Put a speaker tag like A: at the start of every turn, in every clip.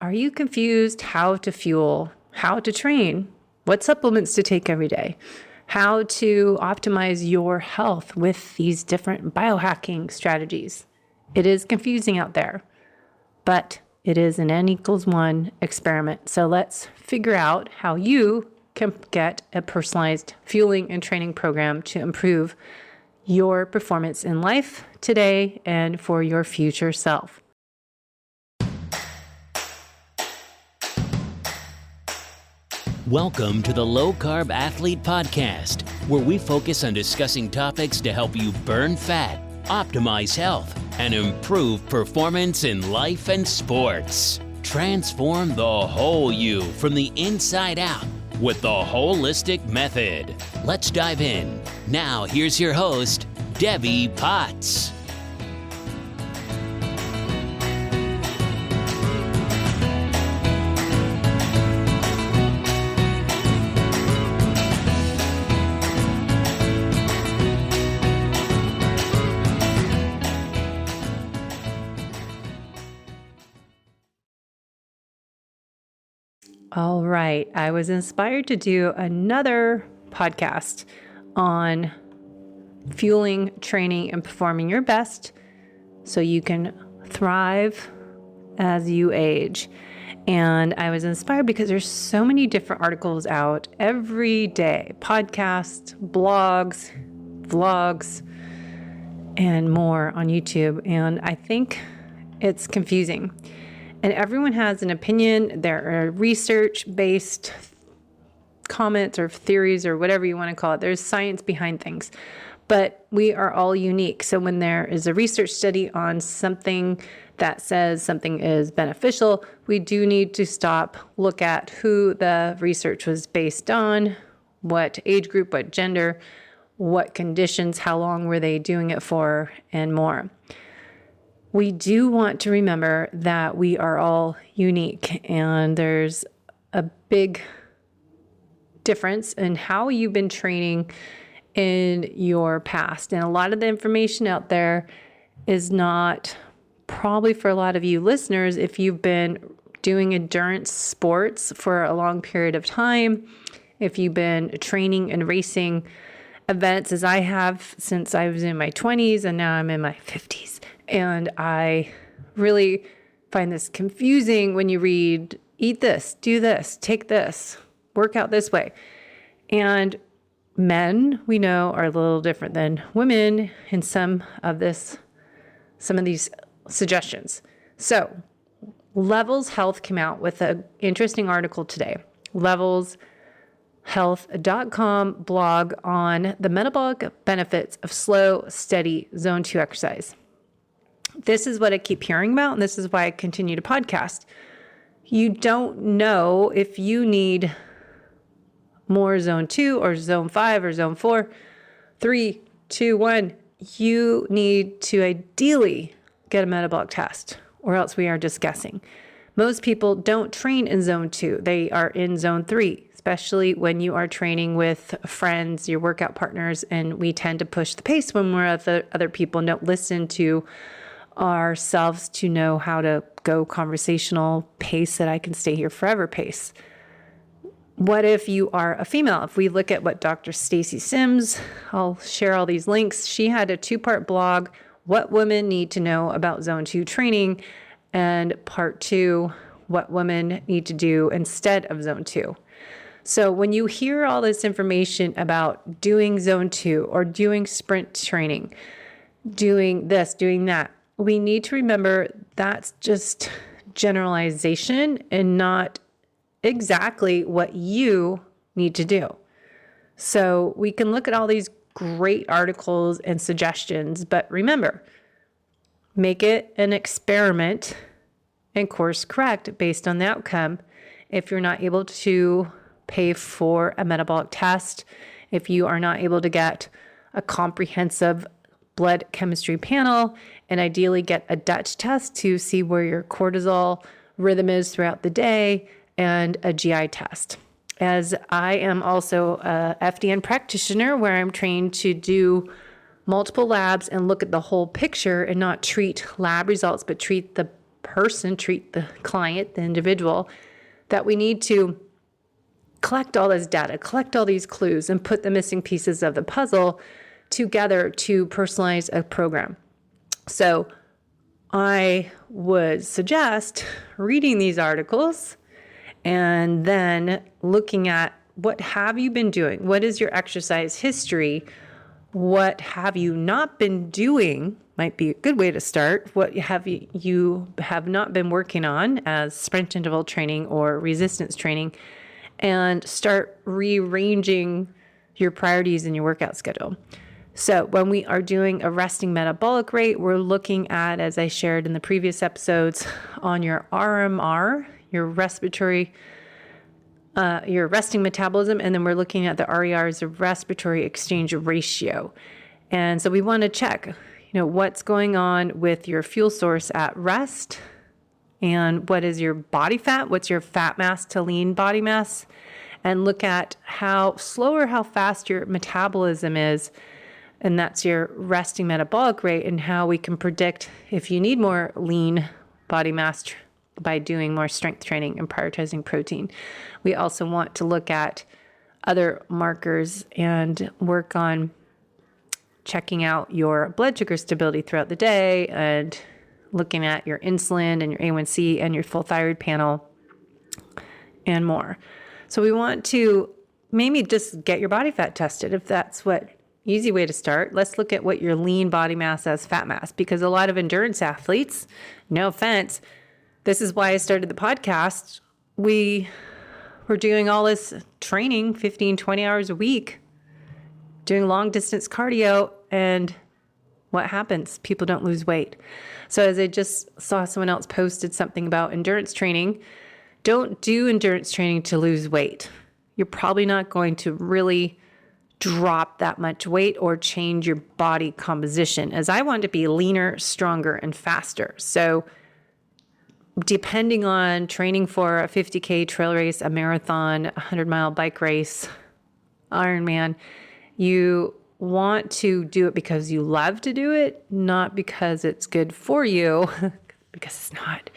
A: Are you confused how to fuel, how to train, what supplements to take every day, how to optimize your health with these different biohacking strategies? It is confusing out there, but it is an N=1 experiment. So let's figure out how you can get a personalized fueling and training program to improve your performance in life today and for your future self.
B: Welcome to the Low Carb Athlete Podcast, where we focus on discussing topics to help you burn fat, optimize health, and improve performance in life and sports. Transform the whole you from the inside out with the holistic method. Let's dive in. Now, here's your host, Debbie Potts.
A: All right. I was inspired to do another podcast on fueling, training, and performing your best so you can thrive as you age. And I was inspired because there's so many different articles out every day, podcasts, blogs, vlogs, and more on YouTube. And I think it's confusing. And everyone has an opinion. There are research-based comments or theories or whatever you want to call it. There's science behind things. But we are all unique. So when there is a research study on something that says something is beneficial, we do need to stop, look at who the research was based on, what age group, what gender, what conditions, how long were they doing it for, and more. We do want to remember that we are all unique, and there's a big difference in how you've been training in your past. And a lot of the information out there is not probably for a lot of you listeners, if you've been doing endurance sports for a long period of time, if you've been training and racing events as I have since I was in my 20s and now I'm in my 50s. And I really find this confusing when you read, eat this, do this, take this, work out this way. And men, we know, are a little different than women in some of these suggestions. So Levels Health came out with an interesting article today. levelshealth.com blog on the metabolic benefits of slow, steady zone 2 exercise. This is what I keep hearing about, and this is why I continue to podcast. You don't know if you need more zone 2 or zone 5 or zone 4. 3, 2, 1. You need to ideally get a metabolic test, or else we are just guessing. Most people don't train in zone 2. They are in zone 3, especially when you are training with friends, your workout partners, and we tend to push the pace when we're with other people and don't listen to ourselves to know how to go conversational pace that I can stay here forever pace. What if you are a female? If we look at what Dr. Stacy Sims, I'll share all these links. She had a 2-part blog, What Women Need to Know About Zone 2 Training, and part 2, What Women Need to Do Instead of Zone 2. So when you hear all this information about doing zone 2 or doing sprint training, doing this, doing that, we need to remember that's just generalization and not exactly what you need to do. So we can look at all these great articles and suggestions, but remember, make it an experiment and course correct based on the outcome. If you're not able to pay for a metabolic test, if you are not able to get a comprehensive blood chemistry panel, and ideally get a Dutch test to see where your cortisol rhythm is throughout the day, and a GI test. As I am also a FDN practitioner where I'm trained to do multiple labs and look at the whole picture and not treat lab results, but treat the person, treat the client, the individual, that we need to collect all this data, collect all these clues, and put the missing pieces of the puzzle together to personalize a program. So I would suggest reading these articles and then looking at what have you been doing? What is your exercise history? What have you not been doing? Might be a good way to start. What have you have not been working on as sprint interval training or resistance training, and start rearranging your priorities in your workout schedule. So when we are doing a resting metabolic rate, we're looking at, as I shared in the previous episodes, on your RMR, your respiratory, your resting metabolism, and then we're looking at the RER as a respiratory exchange ratio. And so we want to check, what's going on with your fuel source at rest, and what is your body fat, what's your fat mass to lean body mass, and look at how slow or how fast your metabolism is, and that's your resting metabolic rate, and how we can predict if you need more lean body mass by doing more strength training and prioritizing protein. We also want to look at other markers and work on checking out your blood sugar stability throughout the day and looking at your insulin and your A1C and your full thyroid panel and more. So we want to maybe just get your body fat tested if that's what easy way to start. Let's look at what your lean body mass as fat mass, because a lot of endurance athletes, no offense, this is why I started the podcast. We were doing all this training, 15, 20 hours a week, doing long distance cardio, and what happens? People don't lose weight. So as I just saw someone else posted something about endurance training, don't do endurance training to lose weight. You're probably not going to really drop that much weight or change your body composition, as I want to be leaner, stronger, and faster. So depending on training for a 50K trail race, a marathon, a 100-mile bike race, Ironman, you want to do it because you love to do it, not because it's good for you, because it's not.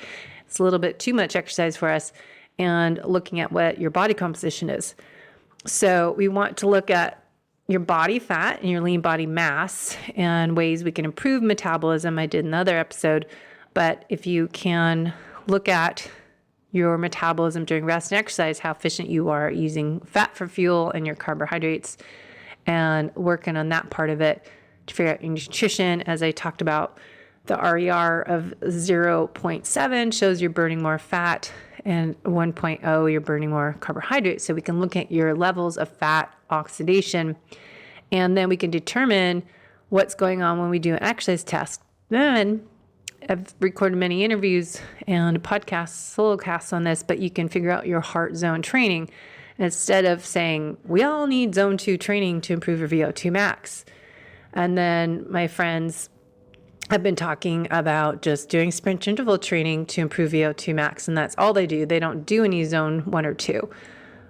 A: It's a little bit too much exercise for us, and looking at what your body composition is. So we want to look at your body fat and your lean body mass and ways we can improve metabolism. I did another episode, but if you can look at your metabolism during rest and exercise, how efficient you are using fat for fuel and your carbohydrates, and working on that part of it to figure out your nutrition. As I talked about, the RER of 0.7 shows you're burning more fat, and 1.0 you're burning more carbohydrates. So we can look at your levels of fat oxidation, and then we can determine what's going on when we do an exercise test. Then I've recorded many interviews and podcasts, solo casts on this, but you can figure out your heart zone training. Instead of saying, we all need zone 2 training to improve your VO2 max. And then my friends have been talking about just doing sprint interval training to improve VO2 max, and that's all they do. They don't do any zone 1 or 2.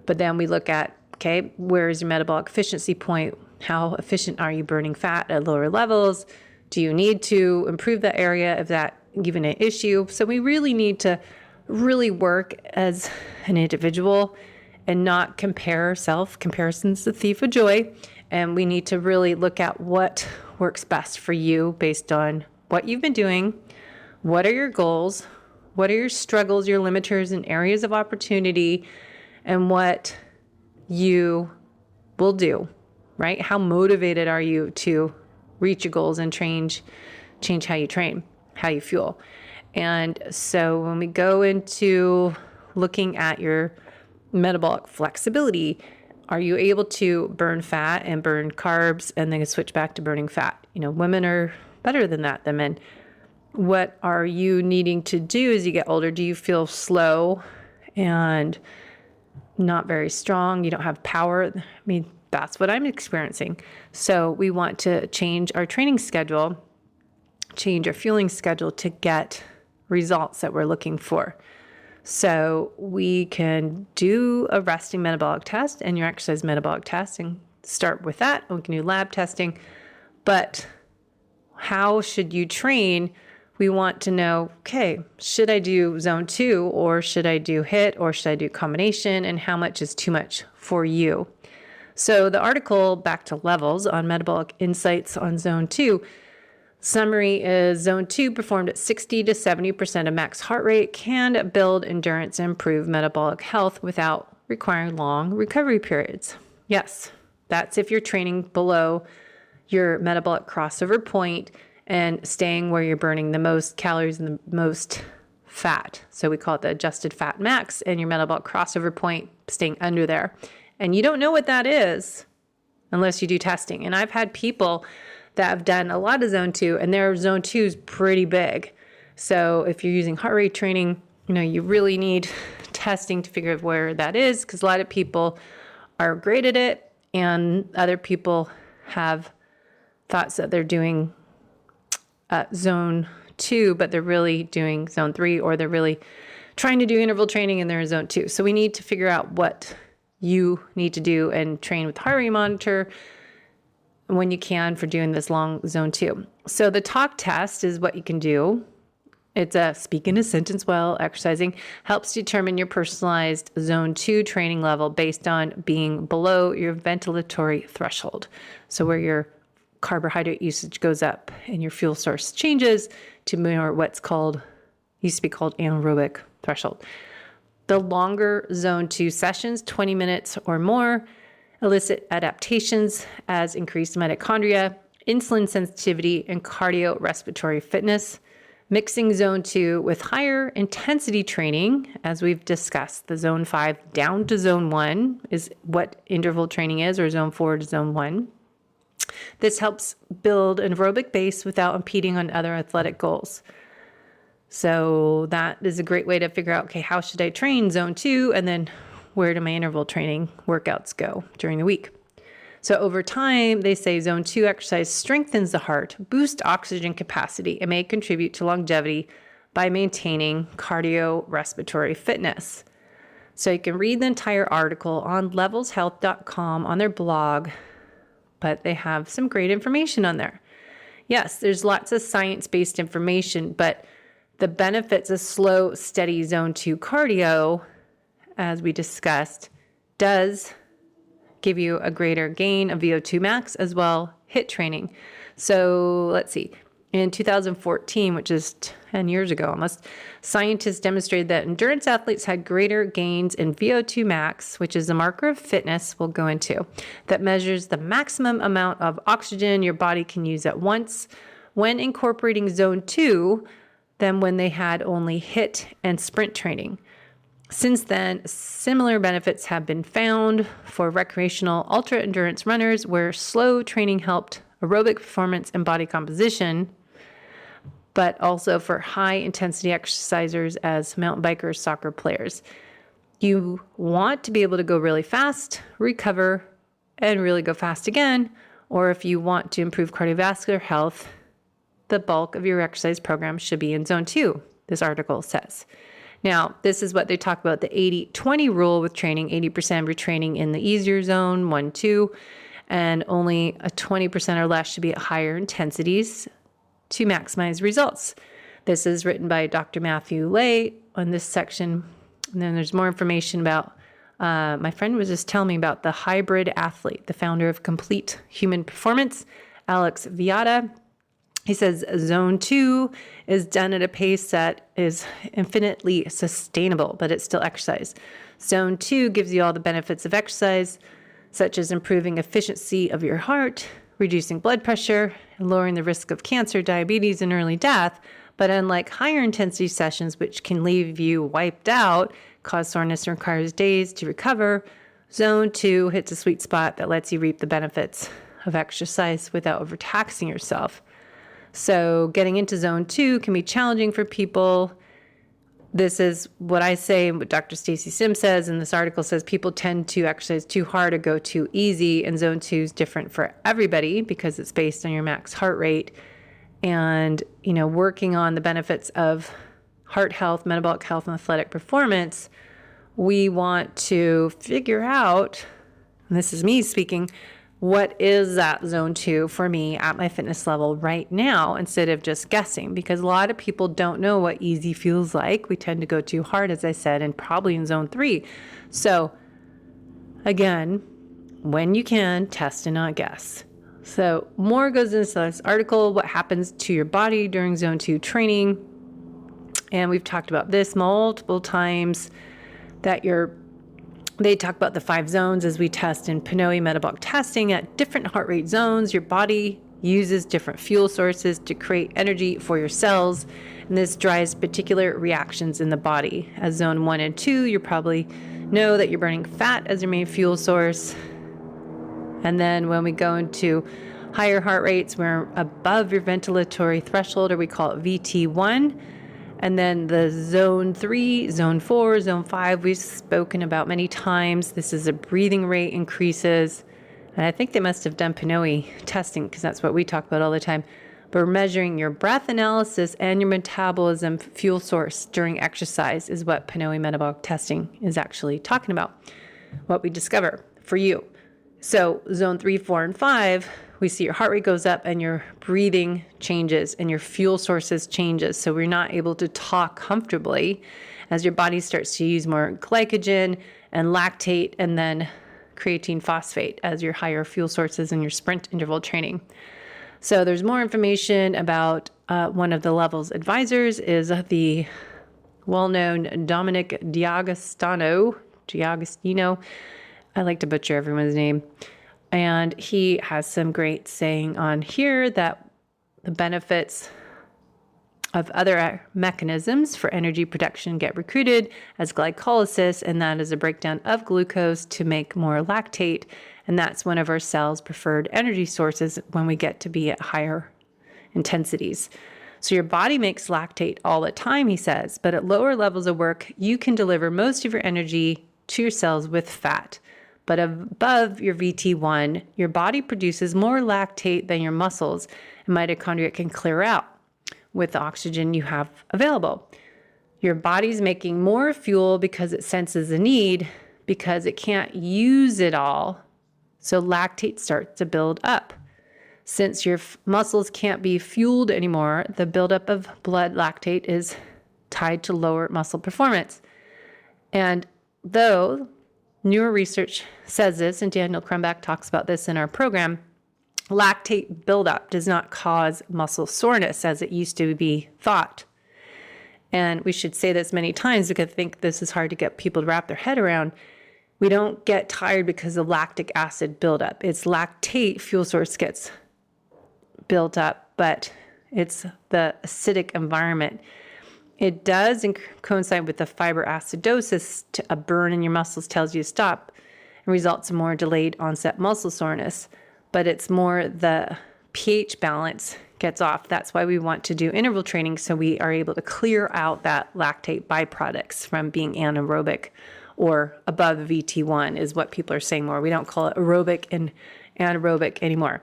A: But then we look at, okay, where is your metabolic efficiency point? How efficient are you burning fat at lower levels? Do you need to improve that area? Is that even an issue? So we really need to really work as an individual and not compare ourselves. Comparison's the thief of joy. And we need to really look at what works best for you based on what you've been doing. What are your goals? What are your struggles, your limiters, and areas of opportunity, and what you will do, right? How motivated are you to reach your goals and change how you train, how you fuel? And so when we go into looking at your metabolic flexibility, are you able to burn fat and burn carbs and then switch back to burning fat? Women are better than that than men. What are you needing to do as you get older? Do you feel slow and not very strong? You don't have power? That's what I'm experiencing. So we want to change our training schedule, change our fueling schedule to get results that we're looking for. So we can do a resting metabolic test and your exercise metabolic test and start with that. We can do lab testing. But how should you train we want to know, okay, should I do zone 2 or should I do HIIT or should I do combination, and how much is too much for you? So the article, Back to Levels, on metabolic insights on zone 2, summary is zone 2 performed at 60 to 70% of max heart rate can build endurance and improve metabolic health without requiring long recovery periods. Yes, that's if you're training below your metabolic crossover point and staying where you're burning the most calories and the most fat. So we call it the adjusted fat max, and your metabolic crossover point staying under there. And you don't know what that is unless you do testing. And I've had people that have done a lot of zone 2, and their zone 2 is pretty big. So if you're using heart rate training, you really need testing to figure out where that is, because a lot of people are great at it and other people have thoughts that they're doing zone 2, but they're really doing zone 3, or they're really trying to do interval training and they're in zone 2. So we need to figure out what you need to do and train with heart rate monitor when you can for doing this long zone 2. So the talk test is what you can do. It's a speak in a sentence while exercising, helps determine your personalized zone 2 training level based on being below your ventilatory threshold. So where your carbohydrate usage goes up and your fuel source changes to more what's called, used to be called anaerobic threshold. The longer zone 2 sessions, 20 minutes or more, elicit adaptations as increased mitochondria, insulin sensitivity, and cardiorespiratory fitness. Mixing zone 2 with higher intensity training, as we've discussed, the zone 5 down to zone 1 is what interval training is, or zone 4 to zone 1. This helps build an aerobic base without impeding on other athletic goals. So that is a great way to figure out, okay, how should I train zone 2, and then where do my interval training workouts go during the week? So over time, they say zone 2 exercise strengthens the heart, boosts oxygen capacity, and may contribute to longevity by maintaining cardiorespiratory fitness. So you can read the entire article on levelshealth.com on their blog, but they have some great information on there. Yes, there's lots of science-based information, but the benefits of slow, steady zone 2 cardio, as we discussed, does give you a greater gain of VO2 max as well HIIT training. So let's see. In 2014, which is 10 years ago almost, scientists demonstrated that endurance athletes had greater gains in VO2 max, which is a marker of fitness we'll go into, that measures the maximum amount of oxygen your body can use at once when incorporating zone 2 than when they had only HIIT and sprint training. Since then, similar benefits have been found for recreational ultra-endurance runners, where slow training helped aerobic performance and body composition, but also for high-intensity exercisers as mountain bikers, soccer players. You want to be able to go really fast, recover, and really go fast again, or if you want to improve cardiovascular health, the bulk of your exercise program should be in zone 2, this article says. Now, this is what they talk about, the 80-20 rule with training. 80% of your training in the easier zone, 1-2, and only a 20% or less should be at higher intensities to maximize results. This is written by Dr. Matthew Lay on this section. And then there's more information about, my friend was just telling me about the hybrid athlete, the founder of Complete Human Performance, Alex Viada. He says zone 2 is done at a pace that is infinitely sustainable, but it's still exercise. Zone 2 gives you all the benefits of exercise, such as improving efficiency of your heart, reducing blood pressure, and lowering the risk of cancer, diabetes, and early death. But unlike higher intensity sessions, which can leave you wiped out, cause soreness, and requires days to recover, zone 2 hits a sweet spot that lets you reap the benefits of exercise without overtaxing yourself. So getting into zone 2 can be challenging for people. This is what I say, what Dr. Stacy Sim says, and this article says people tend to exercise too hard or go too easy, and zone 2 is different for everybody because it's based on your max heart rate. And, working on the benefits of heart health, metabolic health, and athletic performance, we want to figure out, and this is me speaking, what is that zone 2 for me at my fitness level right now, instead of just guessing, because a lot of people don't know what easy feels like. We tend to go too hard, as I said, and probably in zone 3. So again, when you can, test and not guess. So more goes into this article, what happens to your body during zone 2 training. And we've talked about this multiple times, that they talk about the 5 zones as we test in Pinoe metabolic testing. At different heart rate zones, your body uses different fuel sources to create energy for your cells, and this drives particular reactions in the body. As zone 1 and 2, you probably know that you're burning fat as your main fuel source. And then when we go into higher heart rates, we're above your ventilatory threshold, or we call it VT1. And then the zone 3, zone 4, zone 5, we've spoken about many times. This is a breathing rate increases. And I think they must have done Pinoe testing, because that's what we talk about all the time. But we're measuring your breath analysis and your metabolism fuel source during exercise is what Pinoe metabolic testing is actually talking about, what we discover for you. So zone 3, 4, and 5, we see your heart rate goes up and your breathing changes and your fuel sources changes. So we're not able to talk comfortably as your body starts to use more glycogen and lactate and then creatine phosphate as your higher fuel sources in your sprint interval training. So there's more information about one of the levels advisors is the well-known Dominic D'Agostino. I like to butcher everyone's name. And he has some great saying on here that the benefits of other mechanisms for energy production get recruited as glycolysis, and that is a breakdown of glucose to make more lactate. And that's one of our cells' preferred energy sources when we get to be at higher intensities. So your body makes lactate all the time, he says, but at lower levels of work, you can deliver most of your energy to your cells with fat. But above your VT1, your body produces more lactate than your muscles, and mitochondria can clear out with the oxygen you have available. Your body's making more fuel because it senses a need, because it can't use it all. So lactate starts to build up. Since your muscles can't be fueled anymore, the buildup of blood lactate is tied to lower muscle performance. And though newer research says this, and Daniel Crumbach talks about this in our program, lactate buildup does not cause muscle soreness as it used to be thought. And we should say this many times because I think this is hard to get people to wrap their head around. We don't get tired because of lactic acid buildup. It's lactate fuel source gets built up, but it's the acidic environment. It does coincide with the fiber acidosis. A burn in your muscles tells you to stop and results in more delayed onset muscle soreness. But it's more the pH balance gets off. That's why we want to do interval training, so we are able to clear out that lactate byproducts from being anaerobic or above VT1 is what people are saying more. We don't call it aerobic and anaerobic anymore.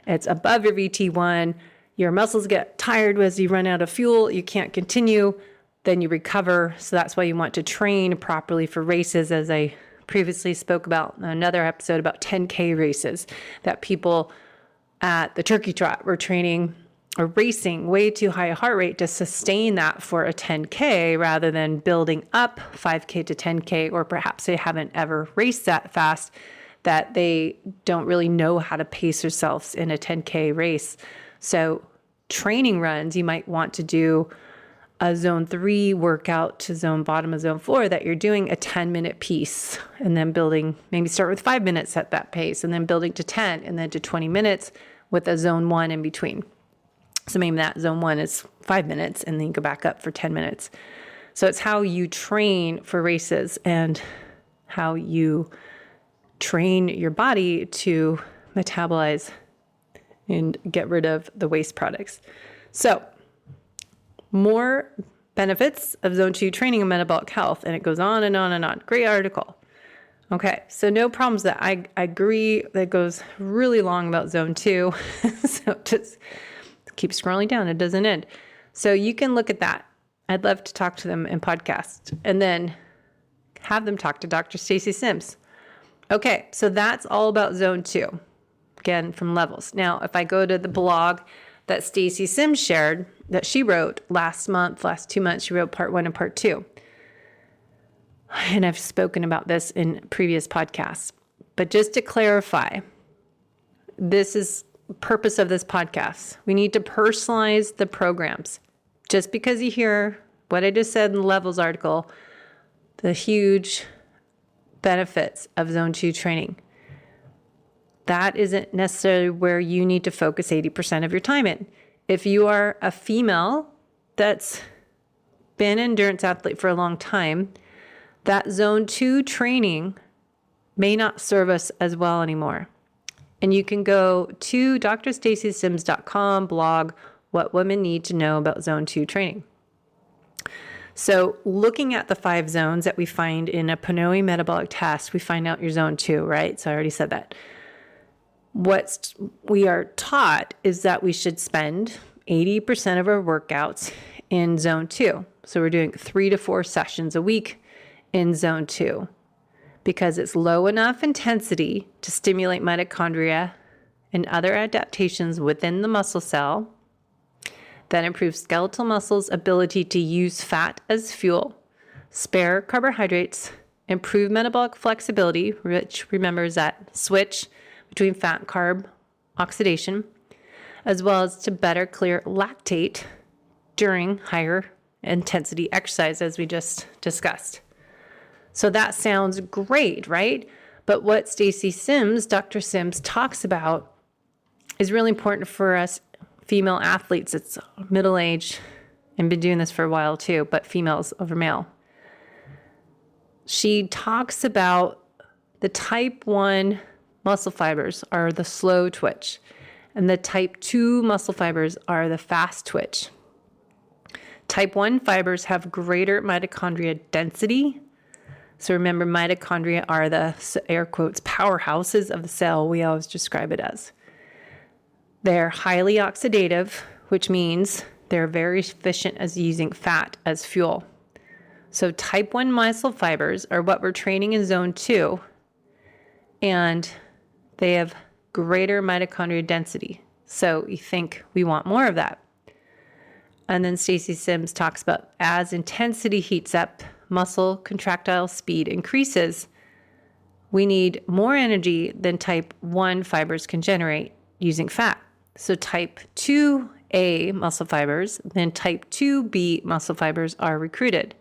A: It's above your VT1. Your muscles get tired as you run out of fuel. You can't continue. Then you recover. So that's why you want to train properly for races, as I previously spoke about in another episode about 10K races, that people at the turkey trot were training or racing way too high a heart rate to sustain that for a 10K rather than building up 5K to 10K, or perhaps they haven't ever raced that fast, that they don't really know how to pace themselves in a 10K race. So training runs, you might want to do a zone 3 workout to bottom of zone 4 that you're doing a 10-minute piece, and then building, maybe start with 5 minutes at that pace, and then building to 10 and then to 20 minutes with a zone 1 in between. So maybe that zone 1 is 5 minutes and then you go back up for 10 minutes. So it's how you train for races and how you train your body to metabolize and get rid of the waste products. So more benefits of zone 2 training and metabolic health, and it goes on and on and on. Great article. Okay, so no problems that I agree that goes really long about zone 2. So just keep scrolling down. It doesn't end. So you can look at that. I'd love to talk to them in podcast and then have them talk to Dr. Stacy Sims. Okay, so that's all about zone 2. again, from levels. Now, if I go to the blog that Stacy Sims shared, that she wrote last 2 months, she wrote part 1 and part 2. And I've spoken about this in previous podcasts. But just to clarify, this is the purpose of this podcast. We need to personalize the programs. Just because you hear what I just said in the levels article, the huge benefits of Zone 2 training, that isn't necessarily where you need to focus 80% of your time in. If you are a female that's been an endurance athlete for a long time, that Zone 2 training may not serve us as well anymore. And you can go to drstacysims.com blog, What Women Need to Know About Zone 2 Training. So looking at the 5 zones that we find in a Panoe metabolic test, we find out your Zone 2, right? So I already said that. What we are taught is that we should spend 80% of our workouts in Zone 2. So we're doing 3 to 4 sessions a week in Zone 2 because it's low enough intensity to stimulate mitochondria and other adaptations within the muscle cell that improves skeletal muscles' ability to use fat as fuel, spare carbohydrates, improve metabolic flexibility, which remember is that switch between fat and carb oxidation, as well as to better clear lactate during higher intensity exercise, as we just discussed. So that sounds great, right? But what Stacy Sims, Dr. Sims, talks about is really important for us female athletes. It's middle age and been doing this for a while too, but females over male. She talks about the type 1 muscle fibers are the slow twitch, and the type 2 muscle fibers are the fast twitch. Type 1 fibers have greater mitochondria density. So remember, mitochondria are the, air quotes, powerhouses of the cell. We always describe it as. They're highly oxidative, which means they're very efficient as using fat as fuel. So type 1 muscle fibers are what we're training in Zone 2, and they have greater mitochondria density. So you think we want more of that. And then Stacy Sims talks about as intensity heats up, muscle contractile speed increases, we need more energy than type 1 fibers can generate using fat. So type 2A muscle fibers, then type 2B muscle fibers are recruited.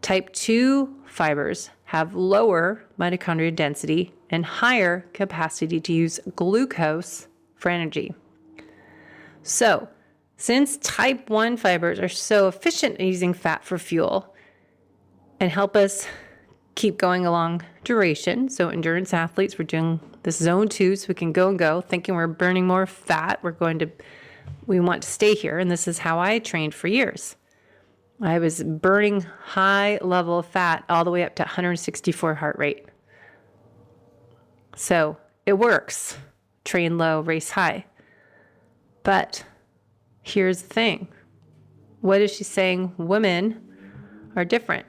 A: Type 2 fibers have lower mitochondria density and higher capacity to use glucose for energy. So, since type 1 fibers are so efficient at using fat for fuel and help us keep going along duration, so endurance athletes, we're doing this Zone 2 so we can go and go, thinking we're burning more fat, we want to stay here, and this is how I trained for years. I was burning high level of fat all the way up to 164 heart rate. So it works. Train low, race high. But here's the thing. What is she saying? Women are different.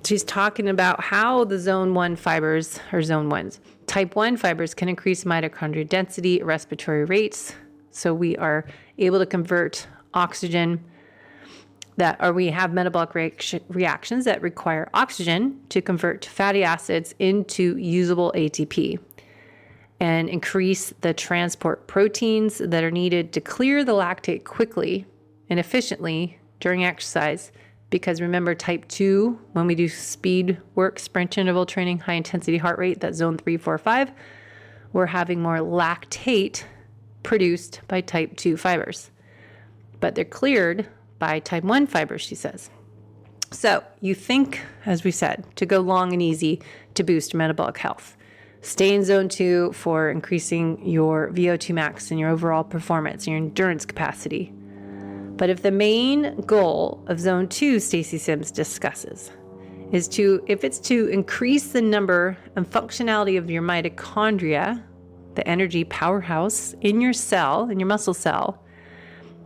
A: She's talking about how the Zone 1 fibers, or Zone 1s, type 1 fibers can increase mitochondria density, respiratory rates. So we are able to convert oxygen we have metabolic reactions that require oxygen to convert fatty acids into usable ATP and increase the transport proteins that are needed to clear the lactate quickly and efficiently during exercise. Because remember, type 2, when we do speed work, sprint interval training, high intensity heart rate, that's Zone 3, 4, 5, we're having more lactate produced by type 2 fibers. But they're cleared by type 1 fibers, she says. So you think, as we said, to go long and easy to boost metabolic health. Stay in Zone 2 for increasing your VO2 Max and your overall performance and your endurance capacity. But if the main goal of Zone 2, Stacy Sims discusses, is if it's to increase the number and functionality of your mitochondria, the energy powerhouse in your cell, in your muscle cell,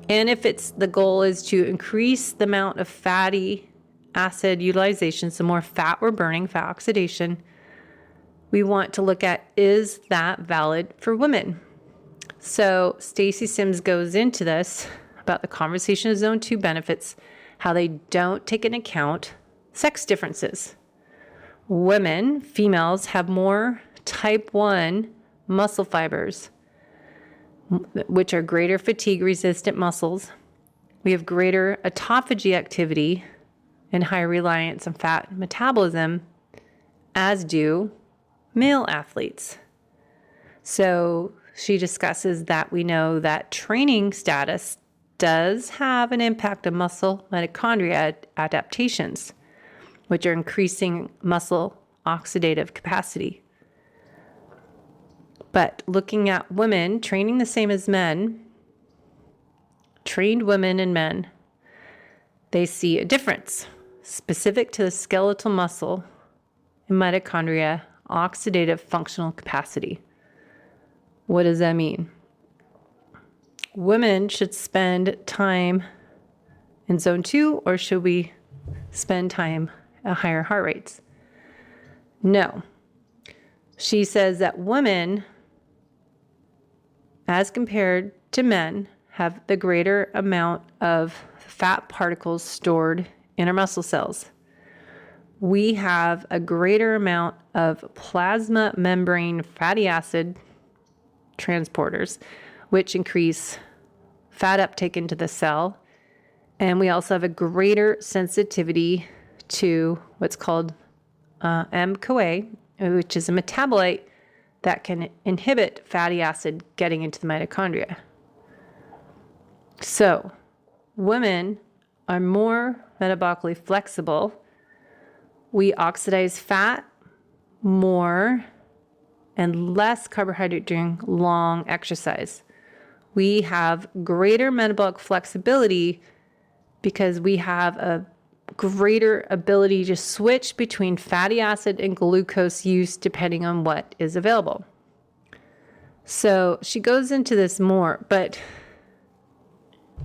A: and if the goal is to increase the amount of fatty acid utilization, so more fat we're burning, fat oxidation, we want to look at, is that valid for women? So Stacy Sims goes into this about the conversation of zone 2 benefits, how they don't take into account sex differences. Women, females, have more type 1 muscle fibers, which are greater fatigue resistant muscles. We have greater autophagy activity and higher reliance on fat metabolism, as do male athletes. So she discusses that we know that training status does have an impact on muscle mitochondria adaptations, which are increasing muscle oxidative capacity. But looking at women training the same as men, trained women and men, they see a difference specific to the skeletal muscle and mitochondria oxidative functional capacity. What does that mean? Women should spend time in zone 2, or should we spend time at higher heart rates? No. She says that women, as compared to men, have the greater amount of fat particles stored in our muscle cells. We have a greater amount of plasma membrane fatty acid transporters, which increase fat uptake into the cell. And we also have a greater sensitivity to what's called mCoA, which is a metabolite that can inhibit fatty acid getting into the mitochondria. So women are more metabolically flexible. We oxidize fat more and less carbohydrate during long exercise. We have greater metabolic flexibility because we have a greater ability to switch between fatty acid and glucose use depending on what is available. So she goes into this more, but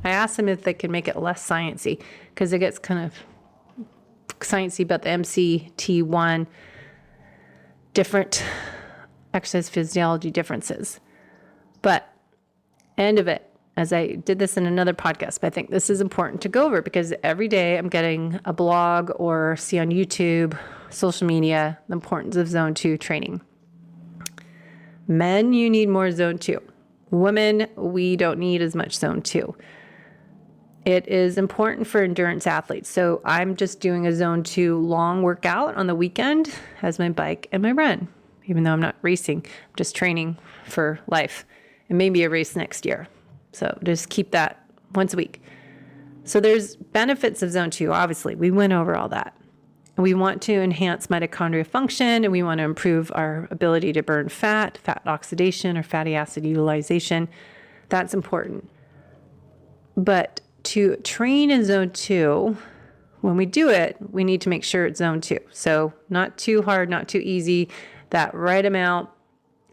A: I asked them if they could make it less sciencey, because it gets kind of sciencey about the MCT1 different exercise physiology differences. But end of it, as I did this in another podcast, but I think this is important to go over because every day I'm getting a blog or see on YouTube, social media, the importance of zone 2 training. Men, you need more zone 2. Women, we don't need as much zone 2. It is important for endurance athletes. So I'm just doing a zone 2 long workout on the weekend as my bike and my run. Even though I'm not racing, I'm just training for life and maybe a race next year. So just keep that once a week. So there's benefits of zone 2. Obviously, we went over all that. We want to enhance mitochondria function, and we want to improve our ability to burn fat, fat oxidation, or fatty acid utilization. That's important. But to train in zone 2, when we do it, we need to make sure it's zone 2. So not too hard, not too easy, that right amount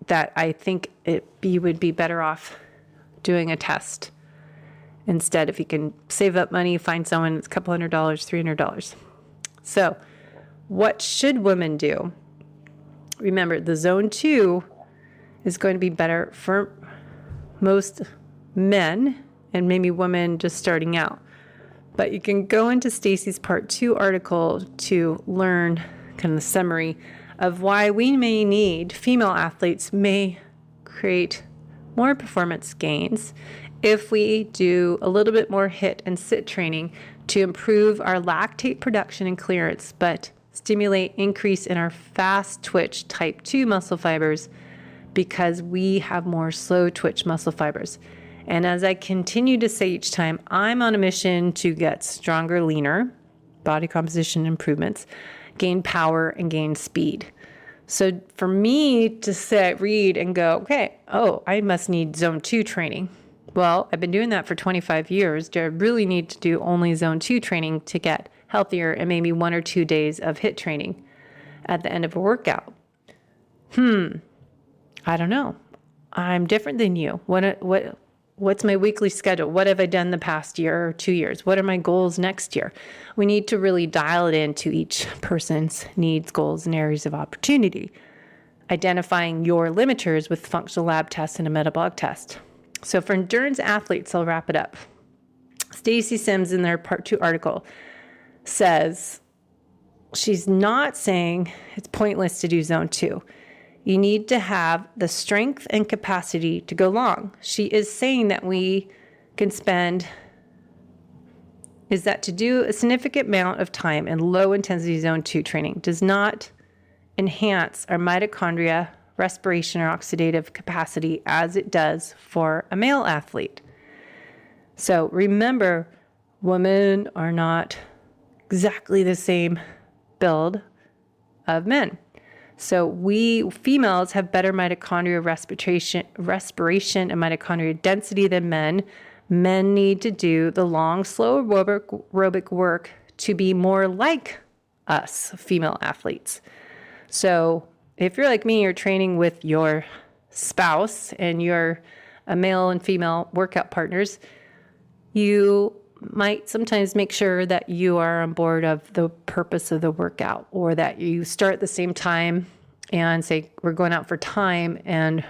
A: that I think you would be better off doing a test. Instead, if you can save up money, find someone that's a couple $100, $300. So what should women do? Remember, the zone 2 is going to be better for most men and maybe women just starting out. But you can go into Stacy's part 2 article to learn kind of the summary of why we may need, female athletes may create more performance gains if we do a little bit more HIIT and SIT training to improve our lactate production and clearance, but stimulate increase in our fast twitch type 2 muscle fibers because we have more slow twitch muscle fibers. And as I continue to say each time, I'm on a mission to get stronger, leaner, body composition improvements, gain power, and gain speed. So for me to read and go, okay, I must need zone 2 training. Well, I've been doing that for 25 years. Do I really need to do only zone 2 training to get healthier and maybe 1 or 2 days of HIIT training at the end of a workout? I don't know. I'm different than you. What's my weekly schedule? What have I done the past year or 2 years? What are my goals next year? We need to really dial it into each person's needs, goals, and areas of opportunity. identifying your limiters with functional lab tests and a metabolic test. So for endurance athletes, I'll wrap it up. Stacy Sims in their part 2 article says she's not saying it's pointless to do zone 2. You need to have the strength and capacity to go long. She is saying that we can to do a significant amount of time in low intensity zone 2 training does not enhance our mitochondria, respiration, or oxidative capacity as it does for a male athlete. So remember, women are not exactly the same build of men. So we females have better mitochondria respiration and mitochondria density than men. Men need to do the long, slow aerobic work to be more like us female athletes. So if you're like me, you're training with your spouse and you're a male and female workout partners, you might sometimes make sure that you are on board of the purpose of the workout, or that you start at the same time and say, we're going out for time and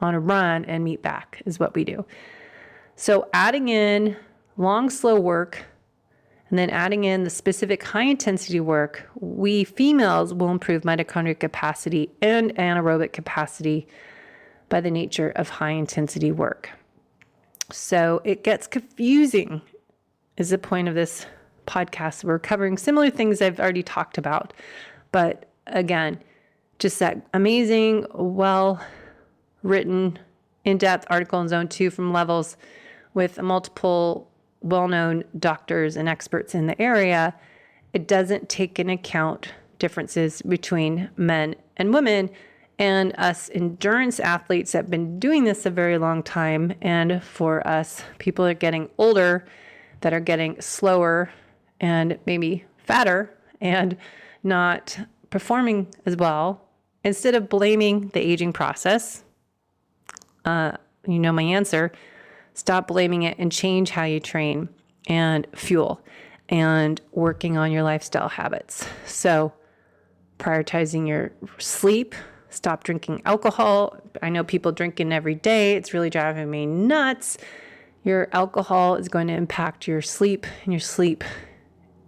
A: on a run and meet back is what we do. So adding in long, slow work and then adding in the specific high intensity work, we females will improve mitochondrial capacity and anaerobic capacity by the nature of high intensity work. So it gets confusing is the point of this podcast. We're covering similar things I've already talked about, but again, just that amazing, well-written, in-depth article in Zone 2 from Levels with multiple well-known doctors and experts in the area. It doesn't take into account differences between men and women, and us endurance athletes that have been doing this a very long time. And for us, people that are getting older, that are getting slower and maybe fatter and not performing as well, instead of blaming the aging process, you know my answer, stop blaming it and change how you train and fuel and working on your lifestyle habits. So prioritizing your sleep, stop drinking alcohol. I know people drinking every day. It's really driving me nuts. Your alcohol is going to impact your sleep, and your sleep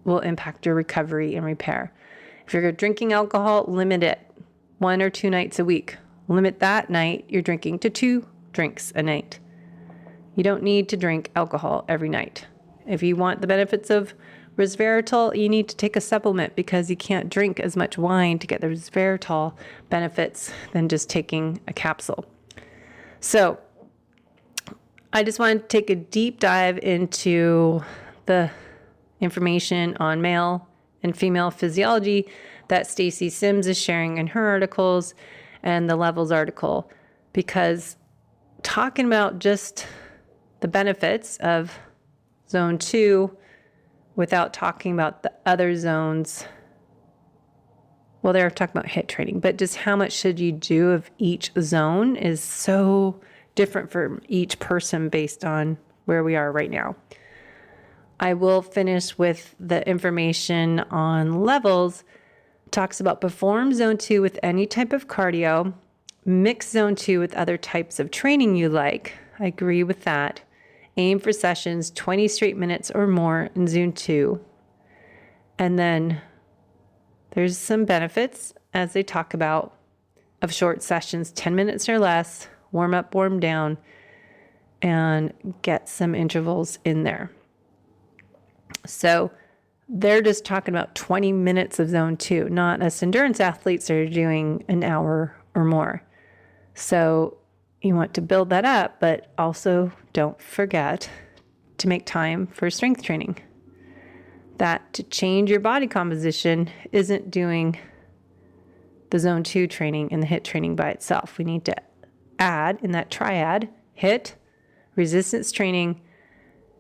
A: will impact your recovery and repair. If you're drinking alcohol, limit it 1 or 2 nights a week. Limit that night you're drinking to 2 drinks a night. You don't need to drink alcohol every night. If you want the benefits of resveratrol, you need to take a supplement, because you can't drink as much wine to get the resveratrol benefits than just taking a capsule. So I just want to take a deep dive into the information on male and female physiology that Stacy Sims is sharing in her articles and the Levels article, because talking about just the benefits of zone 2 without talking about the other zones, well, they're talking about HIIT training, but just how much should you do of each zone is so different for each person based on where we are right now. I will finish with the information on Levels. Talks about perform zone 2 with any type of cardio, mix zone 2 with other types of training you like. I agree with that. Aim for sessions 20 straight minutes or more in zone 2. And then there's some benefits, as they talk about, of short sessions, 10 minutes or less, warm up, warm down, and get some intervals in there. So they're just talking about 20 minutes of zone 2, not us endurance athletes are doing an hour or more. So you want to build that up, but also don't forget to make time for strength training. That to change your body composition isn't doing the zone 2 training and the HIIT training by itself. We need to add in that triad, HIIT, resistance training,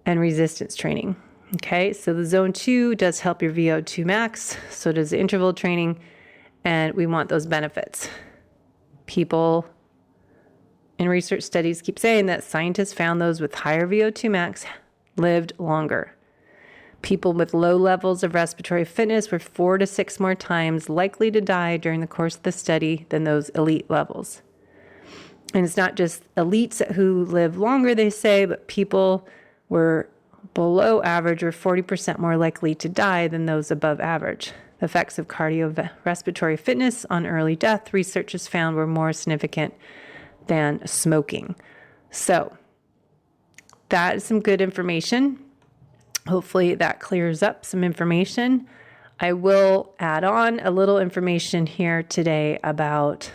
A: and resistance training. Okay, so the zone 2 does help your VO2 max, so does the interval training, and we want those benefits. People in research studies keep saying that scientists found those with higher VO2 max lived longer. People with low levels of respiratory fitness were 4 to 6 more times likely to die during the course of the study than those elite levels. And it's not just elites who live longer, they say, but people were below average were 40% more likely to die than those above average. The effects of cardiorespiratory fitness on early death, researchers found, were more significant than smoking. So that is some good information. Hopefully that clears up some information. I will add on a little information here today about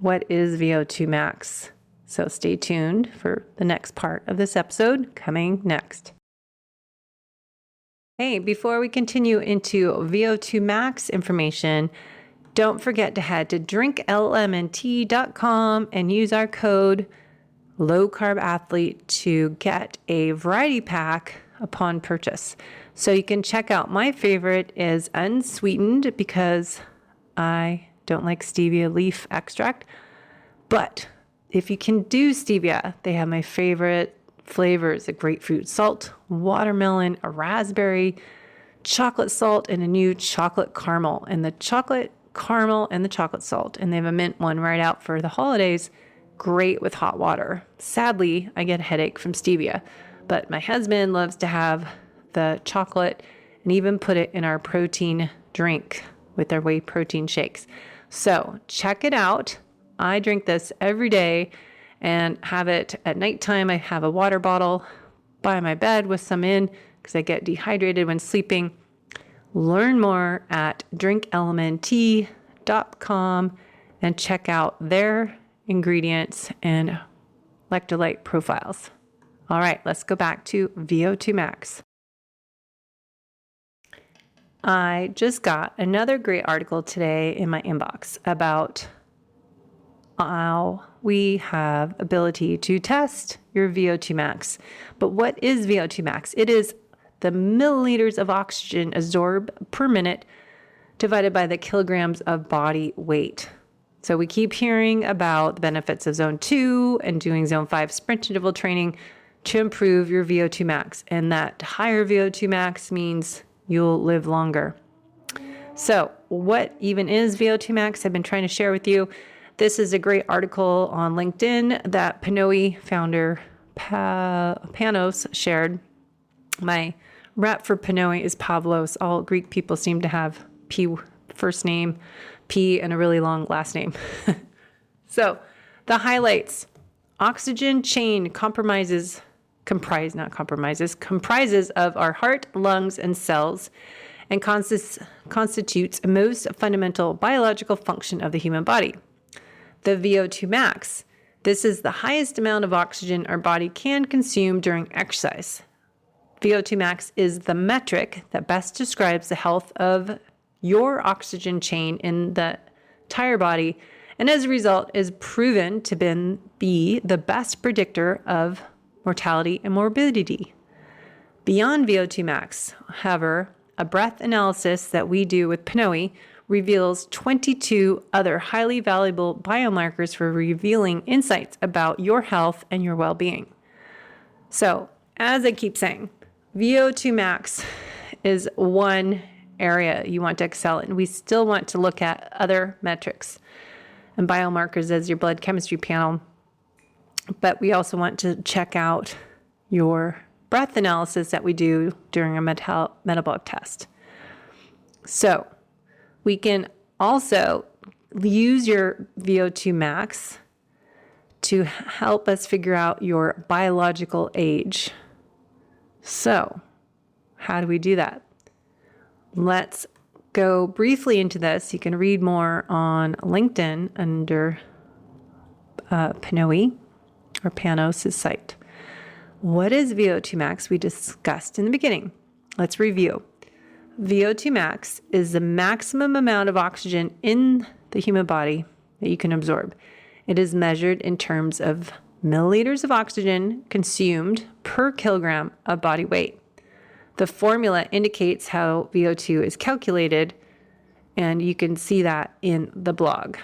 A: what is VO2 max. So stay tuned for the next part of this episode coming next. Hey, before we continue into VO2 max information, don't forget to head to drinklmnt.com and use our code LowCarbAthlete to get a variety pack upon purchase. So you can check out, my favorite is unsweetened because I don't like stevia leaf extract. But if you can do stevia, they have my favorite flavors: a grapefruit salt, watermelon, a raspberry, chocolate salt, and a new chocolate caramel. And the chocolate caramel and the chocolate salt, and they have a mint one right out for the holidays. Great with hot water. Sadly, I get a headache from stevia, but my husband loves to have the chocolate and even put it in our protein drink with our whey protein shakes. So check it out. I drink this every day and have it at nighttime. I have a water bottle by my bed with some in because I get dehydrated when sleeping. Learn more at drinklmnt.com and check out their ingredients and electrolyte profiles. All right, let's go back to VO2 max. I just got another great article today in my inbox about how we have ability to test your VO2 max. But what is VO2 max? It is the milliliters of oxygen absorbed per minute divided by the kilograms of body weight. So we keep hearing about the benefits of zone 2 and doing zone 5 sprint interval training to improve your VO2 max. And that higher VO2 max means you'll live longer. So what even is VO2 max? I've been trying to share with you. This is a great article on LinkedIn that Pinoy founder Panos shared. My rep for Pinoy is Pavlos. All Greek people seem to have P first name, P, and a really long last name. So the highlights: oxygen chain comprises of our heart, lungs, and cells, and constitutes a most fundamental biological function of the human body. The VO2 max. This is the highest amount of oxygen our body can consume during exercise. VO2 max is the metric that best describes the health of your oxygen chain in the entire body, and as a result is proven to be the best predictor of mortality and morbidity. Beyond VO2 max, however, a breath analysis that we do with Pinoy reveals 22 other highly valuable biomarkers for revealing insights about your health and your well-being. So, as I keep saying, VO2 max is one area you want to excel in. We still want to look at other metrics and biomarkers as your blood chemistry panel, but we also want to check out your breath analysis that we do during a metabolic test. So we can also use your VO2 max to help us figure out your biological age. So how do we do that? Let's go briefly into this. You can read more on LinkedIn under Pinoy or Panos' site. What is VO2 max? We discussed in the beginning. Let's review. VO2 max is the maximum amount of oxygen in the human body that you can absorb. It is measured in terms of milliliters of oxygen consumed per kilogram of body weight. The formula indicates how VO2 is calculated, and you can see that in the blog.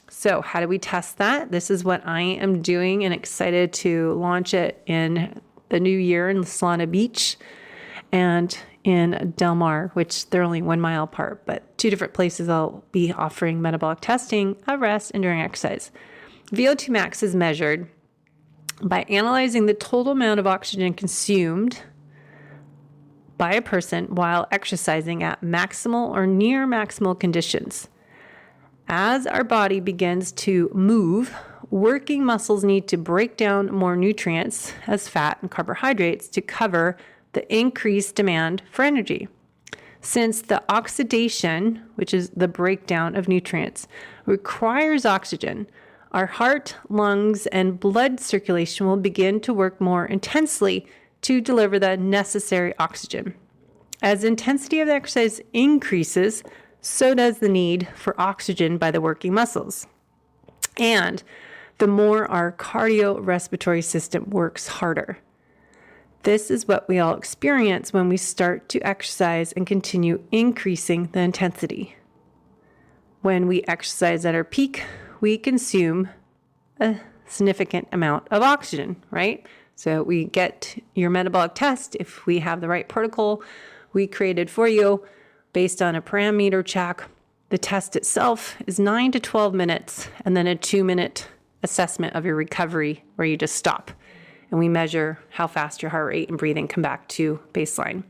A: So how do we test that? This is what I am doing and excited to launch it in the new year in Solana Beach. And in Del Mar, which they're only 1 mile apart, but 2 different places I'll be offering metabolic testing at rest and during exercise. VO2 max is measured by analyzing the total amount of oxygen consumed by a person while exercising at maximal or near maximal conditions. As our body begins to move, working muscles need to break down more nutrients as fat and carbohydrates to cover the increased demand for energy. Since the oxidation, which is the breakdown of nutrients, requires oxygen, our heart, lungs, and blood circulation will begin to work more intensely to deliver the necessary oxygen. As the intensity of the exercise increases, so does the need for oxygen by the working muscles. And the more our cardiorespiratory system works harder. This is what we all experience when we start to exercise and continue increasing the intensity. When we exercise at our peak, we consume a significant amount of oxygen, right? So we get your metabolic test if we have the right protocol we created for you based on a parameter check. The test itself is 9 to 12 minutes and then a 2-minute assessment of your recovery where you just stop. And we measure how fast your heart rate and breathing come back to baseline.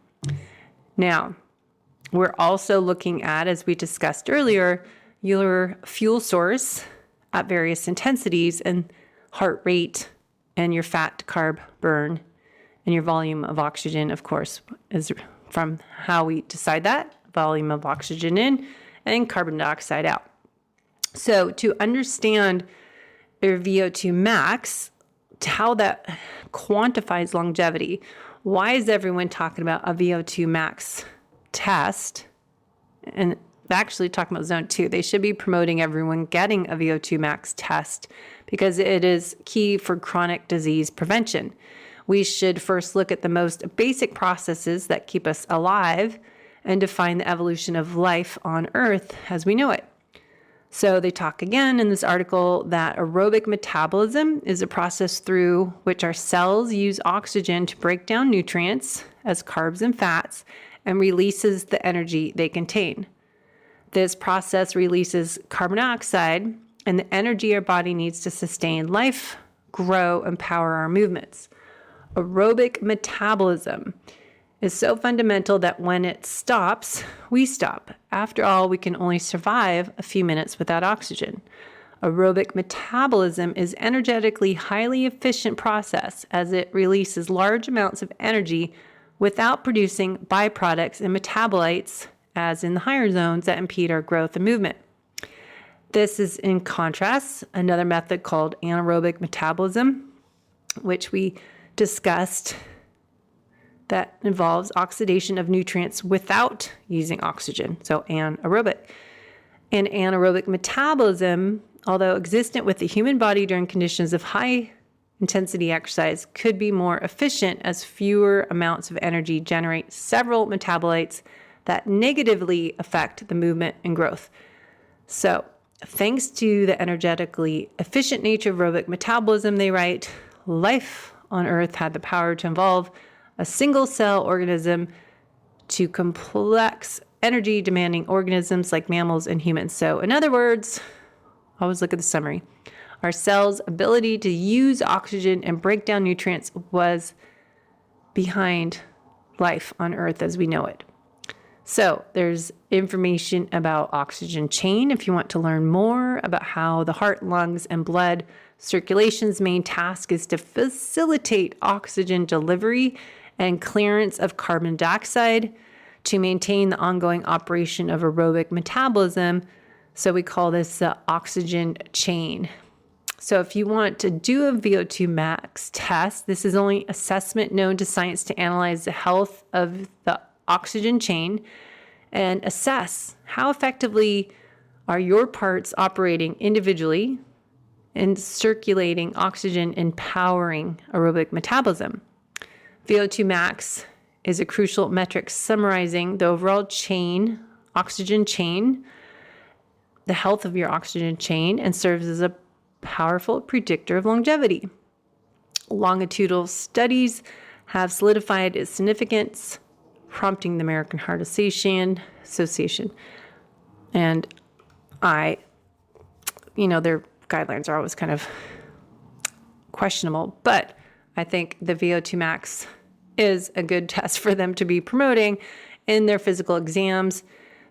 A: Now, we're also looking at, as we discussed earlier, your fuel source at various intensities and heart rate and your fat to carb burn and your volume of oxygen, of course, is from how we decide that, volume of oxygen in and carbon dioxide out. So to understand your VO2 max, how that quantifies longevity, why is everyone talking about a VO2 max test? And actually talking about zone 2, they should be promoting everyone getting a VO2 max test because it is key for chronic disease prevention. We should first look at the most basic processes that keep us alive and define the evolution of life on Earth as we know it. So they talk again in this article that aerobic metabolism is a process through which our cells use oxygen to break down nutrients as carbs and fats and releases the energy they contain. This process releases carbon dioxide and the energy our body needs to sustain life, grow, and power our movements. Aerobic metabolism is so fundamental that when it stops, we stop. After all, we can only survive a few minutes without oxygen. Aerobic metabolism is energetically highly efficient process as it releases large amounts of energy without producing byproducts and metabolites as in the higher zones that impede our growth and movement. This is in contrast, another method called anaerobic metabolism, which we discussed, that involves oxidation of nutrients without using oxygen, so anaerobic. And anaerobic metabolism, although existent with the human body during conditions of high intensity exercise, could be more efficient as fewer amounts of energy generate several metabolites that negatively affect the movement and growth. So, thanks to the energetically efficient nature of aerobic metabolism, they write, life on Earth had the power to evolve a single cell organism to complex energy demanding organisms like mammals and humans. So in other words, always look at the summary. Our cells' ability to use oxygen and break down nutrients was behind life on Earth as we know it. So there's information about oxygen chain if you want to learn more about how the heart, lungs, and blood circulation's main task is to facilitate oxygen delivery and clearance of carbon dioxide to maintain the ongoing operation of aerobic metabolism. So we call this the oxygen chain. So if you want to do a VO2 max test, this is only assessment known to science to analyze the health of the oxygen chain and assess how effectively are your parts operating individually and circulating oxygen and powering aerobic metabolism. VO2 max is a crucial metric summarizing the overall chain, oxygen chain, the health of your oxygen chain, and serves as a powerful predictor of longevity. Longitudinal studies have solidified its significance prompting the American Heart Association. And their guidelines are always kind of questionable, but I think the VO2 Max is a good test for them to be promoting in their physical exams.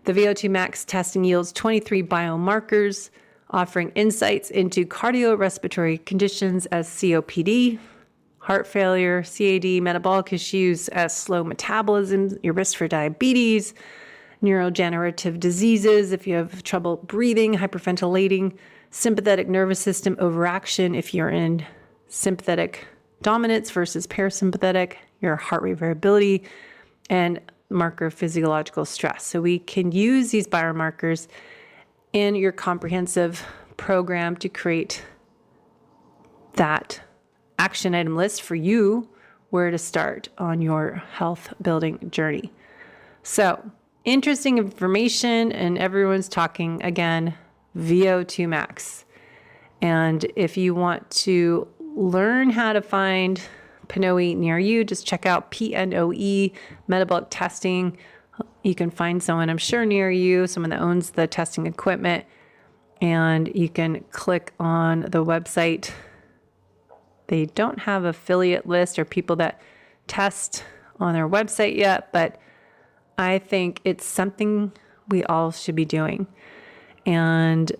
A: The VO2 Max testing yields 23 biomarkers, offering insights into cardiorespiratory conditions as COPD, heart failure, CAD, metabolic issues as slow metabolism, your risk for diabetes, neurodegenerative diseases if you have trouble breathing, hyperventilating, sympathetic nervous system overaction if you're in sympathetic dominance versus parasympathetic, your heart rate variability, and marker of physiological stress. So we can use these biomarkers in your comprehensive program to create that action item list for you, where to start on your health building journey. So interesting information, and everyone's talking again, VO2 Max. And if you want to learn how to find PNOE near you, just check out PNOE metabolic testing. You can find someone, I'm sure, near you, someone that owns the testing equipment, and you can click on the website. They don't have affiliate list or people that test on their website yet, but I think it's something we all should be doing. And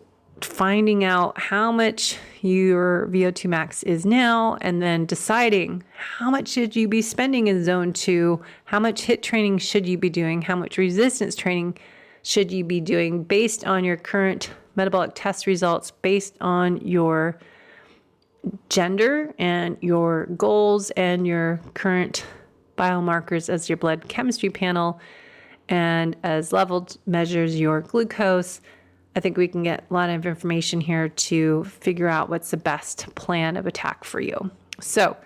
A: finding out how much your VO2 Max is now, and then deciding how much should you be spending in zone 2, how much HIIT training should you be doing, how much resistance training should you be doing based on your current metabolic test results, based on your gender and your goals and your current biomarkers as your blood chemistry panel, and as leveled measures your glucose. I think we can get a lot of information here to figure out what's the best plan of attack for you. So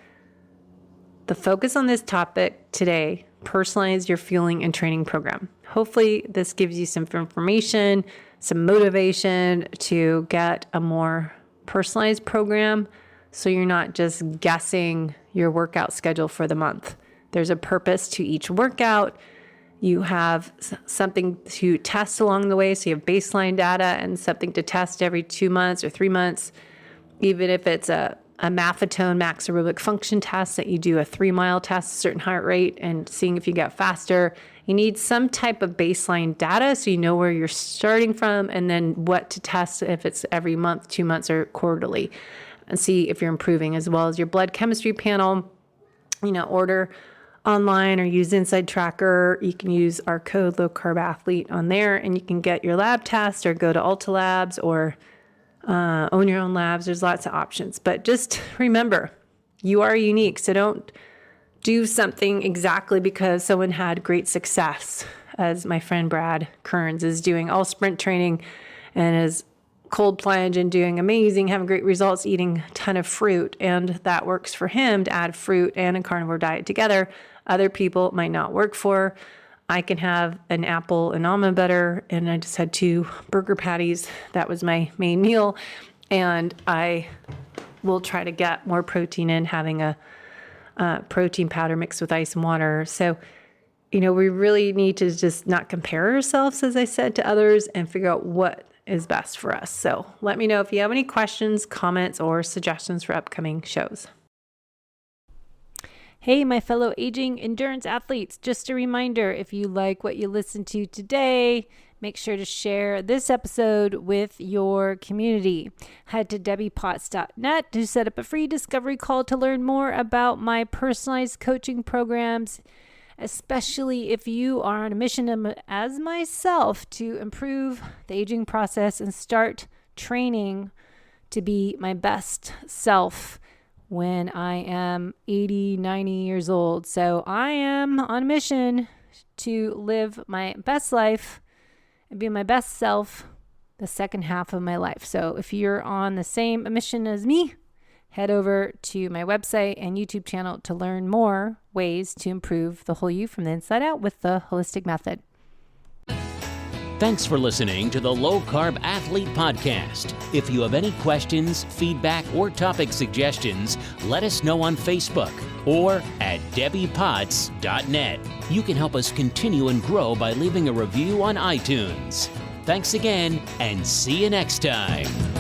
A: the focus on this topic today, personalize your fueling and training program. Hopefully this gives you some information, some motivation to get a more personalized program, so you're not just guessing your workout schedule for the month. There's a purpose to each workout. You have something to test along the way, so you have baseline data and something to test every 2 months or 3 months. Even if it's a maffetone max aerobic function test that you do a 3-mile test, a certain heart rate, and seeing if you get faster. You need some type of baseline data so you know where you're starting from, and then what to test if it's every month, 2 months, or quarterly, and see if you're improving, as well as your blood chemistry panel. Order online or use Inside Tracker. You can use our code Low Carb Athlete on there, and you can get your lab test or go to Ulta Labs or own your own labs. There's lots of options, but just remember, you are unique. So don't do something exactly because someone had great success, as my friend Brad Kearns is doing all sprint training and is cold plunge and doing amazing, having great results, eating a ton of fruit. And that works for him to add fruit and a carnivore diet together. Other people it might not work for. I can have an apple and almond butter, and I just had 2 burger patties. That was my main meal. And I will try to get more protein in, having a protein powder mixed with ice and water. So, we really need to just not compare ourselves, as I said, to others, and figure out what is best for us. So let me know if you have any questions, comments, or suggestions for upcoming shows. Hey, my fellow aging endurance athletes, just a reminder, if you like what you listened to today, make sure to share this episode with your community. Head to debbiepotts.net to set up a free discovery call to learn more about my personalized coaching programs, especially if you are on a mission as myself to improve the aging process and start training to be my best self when I am 80, 90 years old. So I am on a mission to live my best life and be my best self the second half of my life. So if you're on the same mission as me, head over to my website and YouTube channel to learn more ways to improve the whole you from the inside out with the holistic method.
B: Thanks for listening to the Low Carb Athlete Podcast. If you have any questions, feedback, or topic suggestions, let us know on Facebook or at debbiepotts.net. You can help us continue and grow by leaving a review on iTunes. Thanks again, and see you next time.